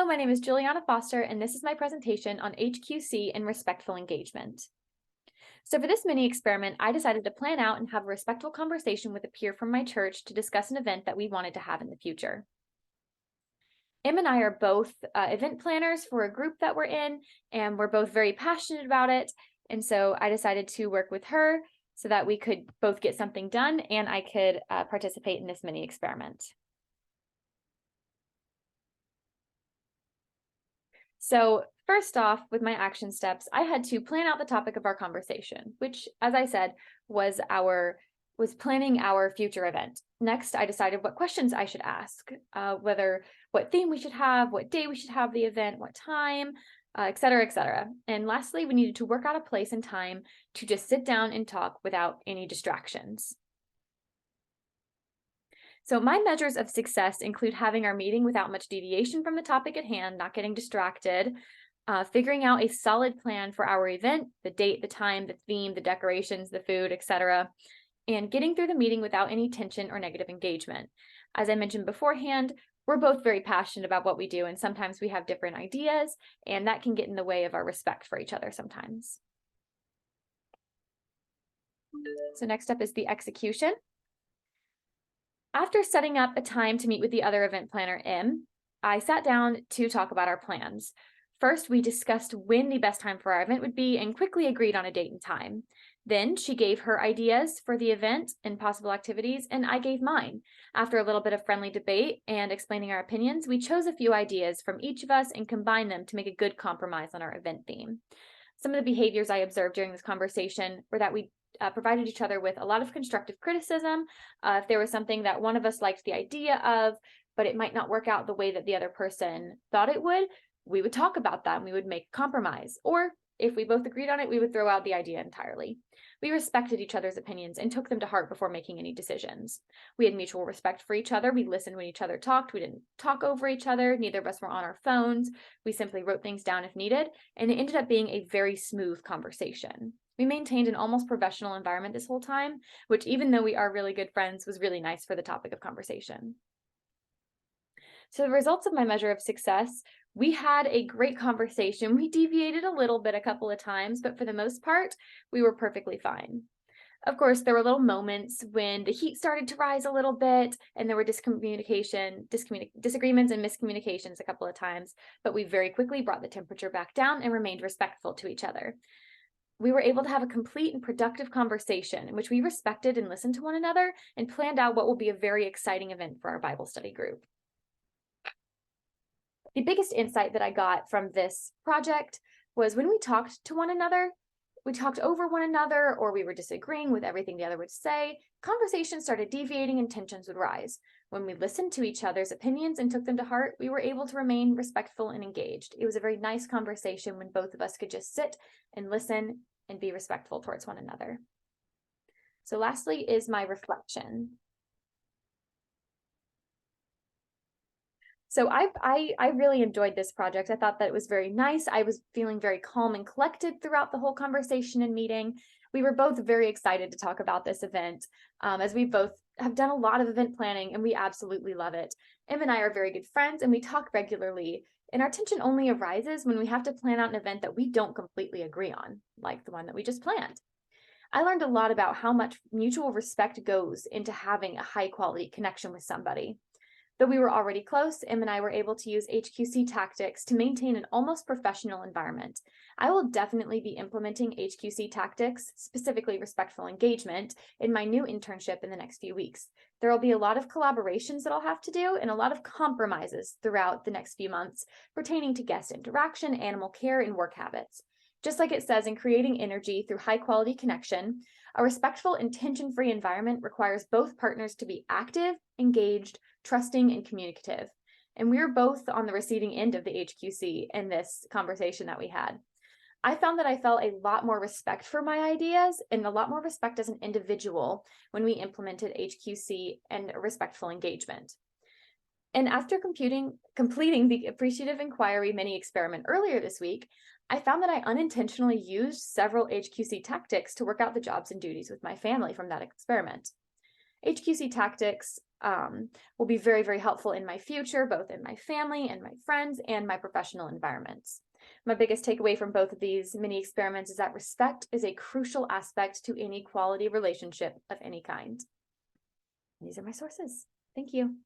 Hello, my name is Juliana Foster, and this is my presentation on HQC and respectful engagement. So for this mini experiment, I decided to plan out and have a respectful conversation with a peer from my church to discuss an event that we wanted to have in the future. Em and I are both event planners for a group that we're in, and we're both very passionate about it. And so I decided to work with her so that we could both get something done and I could participate in this mini experiment. So first off, with my action steps, I had to plan out the topic of our conversation, which, as I said, was planning our future event. Next, I decided what questions I should ask, what theme we should have, what day we should have the event, what time, et cetera, et cetera. And lastly, we needed to work out a place and time to just sit down and talk without any distractions. So my measures of success include having our meeting without much deviation from the topic at hand, not getting distracted, figuring out a solid plan for our event, the date, the time, the theme, the decorations, the food, etc., and getting through the meeting without any tension or negative engagement. As I mentioned beforehand, we're both very passionate about what we do, and sometimes we have different ideas, and that can get in the way of our respect for each other sometimes. So next up is the execution. After setting up a time to meet with the other event planner, Em, I sat down to talk about our plans. First, we discussed when the best time for our event would be and quickly agreed on a date and time. Then she gave her ideas for the event and possible activities, and I gave mine. After a little bit of friendly debate and explaining our opinions, we chose a few ideas from each of us and combined them to make a good compromise on our event theme. Some of the behaviors I observed during this conversation were that we provided each other with a lot of constructive criticism. If there was something that one of us liked the idea of, but it might not work out the way that the other person thought it would, we would talk about that and we would make a compromise. Or if we both agreed on it, we would throw out the idea entirely. We respected each other's opinions and took them to heart before making any decisions. We had mutual respect for each other. We listened when each other talked. We didn't talk over each other. Neither of us were on our phones. We simply wrote things down if needed, and it ended up being a very smooth conversation. We maintained an almost professional environment this whole time, which, even though we are really good friends, was really nice for the topic of conversation. So the results of my measure of success: we had a great conversation. We deviated a little bit a couple of times, but for the most part, we were perfectly fine. Of course, there were little moments when the heat started to rise a little bit and there were disagreements and miscommunications a couple of times, but we very quickly brought the temperature back down and remained respectful to each other. We were able to have a complete and productive conversation in which we respected and listened to one another and planned out what will be a very exciting event for our Bible study group. The biggest insight that I got from this project was when we talked to one another, we talked over one another, or we were disagreeing with everything the other would say, conversations started deviating and tensions would rise. When we listened to each other's opinions and took them to heart, we were able to remain respectful and engaged. It was a very nice conversation when both of us could just sit and listen and be respectful towards one another. So lastly is my reflection. So I really enjoyed this project. I thought that it was very nice. I was feeling very calm and collected throughout the whole conversation and meeting. We were both very excited to talk about this event, as we both have done a lot of event planning and we absolutely love it. Em and I are very good friends and we talk regularly, and our tension only arises when we have to plan out an event that we don't completely agree on, like the one that we just planned. I learned a lot about how much mutual respect goes into having a high quality connection with somebody. Though we were already close, Em and I were able to use HQC tactics to maintain an almost professional environment. I will definitely be implementing HQC tactics, specifically respectful engagement, in my new internship in the next few weeks. There will be a lot of collaborations that I'll have to do and a lot of compromises throughout the next few months pertaining to guest interaction, animal care, and work habits. Just like it says in Creating Energy Through High Quality Connection, a respectful and tension-free environment requires both partners to be active, engaged, trusting, and communicative. And we were both on the receiving end of the HQC in this conversation that we had. I found that I felt a lot more respect for my ideas and a lot more respect as an individual when we implemented HQC and respectful engagement. And after completing the Appreciative Inquiry mini experiment earlier this week, I found that I unintentionally used several HQC tactics to work out the jobs and duties with my family from that experiment. HQC tactics will be very, very helpful in my future, both in my family and my friends and my professional environments. My biggest takeaway from both of these mini experiments is that respect is a crucial aspect to any quality relationship of any kind. These are my sources. Thank you.